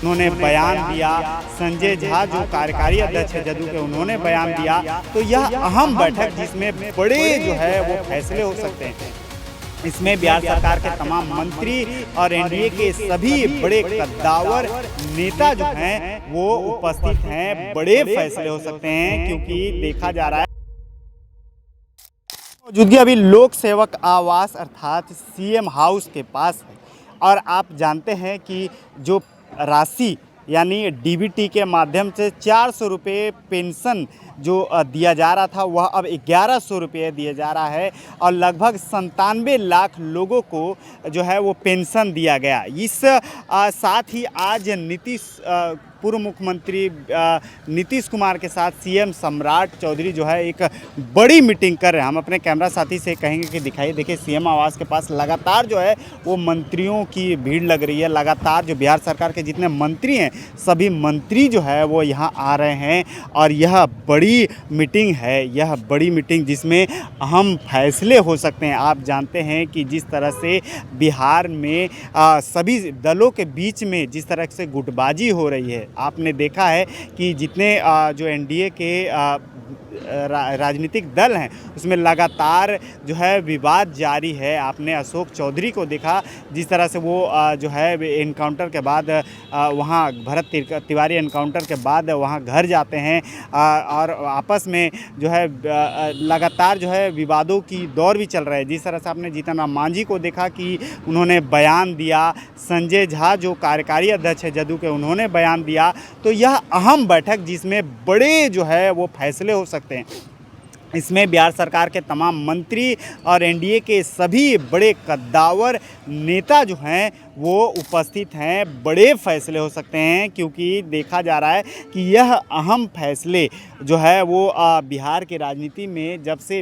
उन्होंने बयान दिया। संजय झा जो कार्यकारी अध्यक्ष है जदयू के, उन्होंने बयान दिया। तो यह अहम बैठक जिसमें बड़े जो है वो फैसले हो सकते हैं। इसमें बिहार सरकार के तमाम मंत्री और एनडीए के सभी बड़े कद्दावर नेता जो हैं वो उपस्थित हैं। बड़े फैसले हो सकते हैं क्योंकि देखा जा रहा है मौजूदगी अभी लोक सेवक आवास अर्थात सीएम हाउस के पास है। और आप जानते हैं कि जो राशि यानी डीबीटी के माध्यम से 400 रुपये पेंशन जो दिया जा रहा था वह अब 1100 रुपये दिया जा रहा है और लगभग 97 लाख लोगों को जो है वो पेंशन दिया गया। इस साथ ही आज पूर्व मुख्यमंत्री नीतीश कुमार के साथ सीएम सम्राट चौधरी जो है एक बड़ी मीटिंग कर रहे हैं। हम अपने कैमरा साथी से कहेंगे कि दिखाइए, देखिए सीएम आवास के पास लगातार जो है वो मंत्रियों की भीड़ लग रही है। लगातार जो बिहार सरकार के जितने मंत्री हैं सभी मंत्री जो है वो यहाँ आ रहे हैं और यह बड़ी मीटिंग है। यह बड़ी मीटिंग जिसमें अहम फैसले हो सकते हैं। आप जानते हैं कि जिस तरह से बिहार में सभी दलों के बीच में जिस तरह से गुटबाजी हो रही है, आपने देखा है कि जितने जो एनडीए के राजनीतिक दल हैं उसमें लगातार जो है विवाद जारी है। आपने अशोक चौधरी को देखा जिस तरह से वो जो है एनकाउंटर के बाद वहाँ भरत तिवारी एनकाउंटर के बाद वहाँ घर जाते हैं और आपस में जो है लगातार जो है विवादों की दौर भी चल रहा है। जिस तरह से आपने जीतन राम मांझी को देखा कि उन्होंने बयान दिया। संजय झा जो कार्यकारी अध्यक्ष है जदयू के, उन्होंने बयान दिया। तो यह अहम बैठक जिसमें बड़े जो है वो फैसले हो सकते हैं। इसमें बिहार सरकार के तमाम मंत्री और एनडीए के सभी बड़े कद्दावर नेता जो हैं वो उपस्थित हैं। बड़े फैसले हो सकते हैं क्योंकि देखा जा रहा है कि यह अहम फैसले जो है वो बिहार की राजनीति में जब से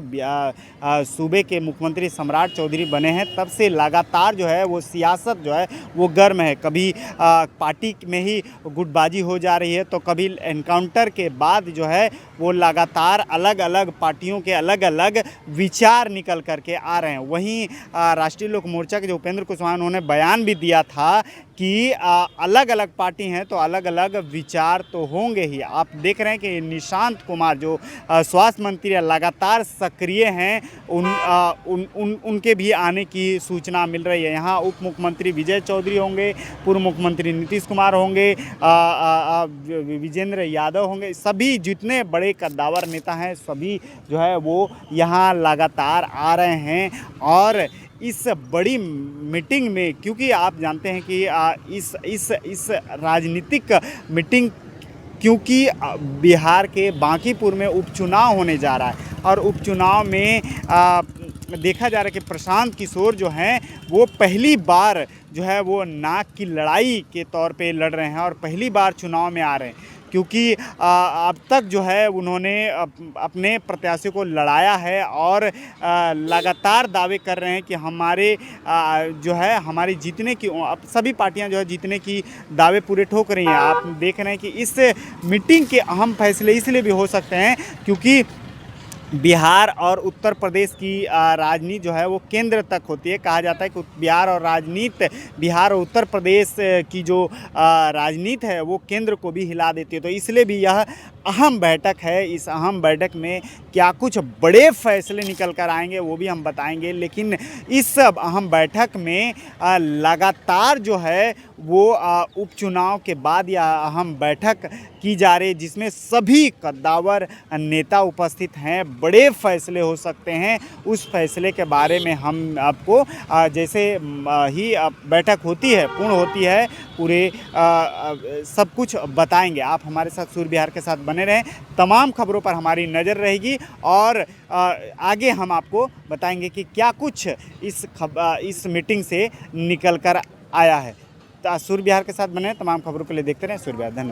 सूबे के मुख्यमंत्री सम्राट चौधरी बने हैं तब से लगातार जो है वो सियासत जो है वो गर्म है। कभी पार्टी में ही गुटबाजी हो जा रही है तो कभी एनकाउंटर के बाद जो है वो लगातार अलग अलग पार्टियों के अलग अलग विचार निकल करके आ रहे हैं। वहीं राष्ट्रीय लोक मोर्चा के जो उपेंद्र कुशवाहा, उन्होंने बयान भी दिया था कि अलग अलग पार्टी हैं तो अलग अलग विचार तो होंगे ही। आप देख रहे हैं कि निशांत कुमार जो स्वास्थ्य मंत्री लगातार सक्रिय हैं, उनके भी आने की सूचना मिल रही है। यहाँ उप मुख्यमंत्री विजय चौधरी होंगे, पूर्व मुख्यमंत्री नीतीश कुमार होंगे, विजेंद्र यादव होंगे। सभी जितने बड़े कद्दावर नेता हैं सभी जो है वो यहाँ लगातार आ रहे हैं। और इस बड़ी मीटिंग में क्योंकि आप जानते हैं कि इस राजनीतिक मीटिंग क्योंकि बिहार के बांकीपुर में उपचुनाव होने जा रहा है और उपचुनाव में देखा जा रहा है कि प्रशांत किशोर जो हैं वो पहली बार जो है वो नाक की लड़ाई के तौर पे लड़ रहे हैं और पहली बार चुनाव में आ रहे हैं क्योंकि अब तक जो है उन्होंने अपने प्रत्याशियों को लड़ाया है और लगातार दावे कर रहे हैं कि हमारे जो है हमारी जीतने की सभी पार्टियां जो है जीतने की दावे पूरे ठोक रही हैं। आप देख रहे हैं कि इस मीटिंग के अहम फैसले इसलिए भी हो सकते हैं क्योंकि बिहार और उत्तर प्रदेश की राजनीति जो है वो केंद्र तक होती है। कहा जाता है कि बिहार और उत्तर प्रदेश की जो राजनीति है वो केंद्र को भी हिला देती है। तो इसलिए भी यह अहम बैठक है। इस अहम बैठक में क्या कुछ बड़े फैसले निकल कर आएंगे वो भी हम बताएंगे। लेकिन इस अहम बैठक में लगातार जो है वो उपचुनाव के बाद यह अहम बैठक की जा रही है जिसमें सभी कद्दावर नेता उपस्थित हैं। बड़े फैसले हो सकते हैं। उस फैसले के बारे में हम आपको जैसे ही बैठक होती है, पूर्ण होती है, पूरे सब कुछ बताएंगे। आप हमारे साथ सूर्य बिहार के साथ बने रहें। तमाम खबरों पर हमारी नज़र रहेगी और आगे हम आपको बताएंगे कि क्या कुछ इस मीटिंग से निकल कर आया है। सूर्य बिहार के साथ बने, तमाम खबरों के लिए देखते रहें सूर्य बिहार। धन्यवाद।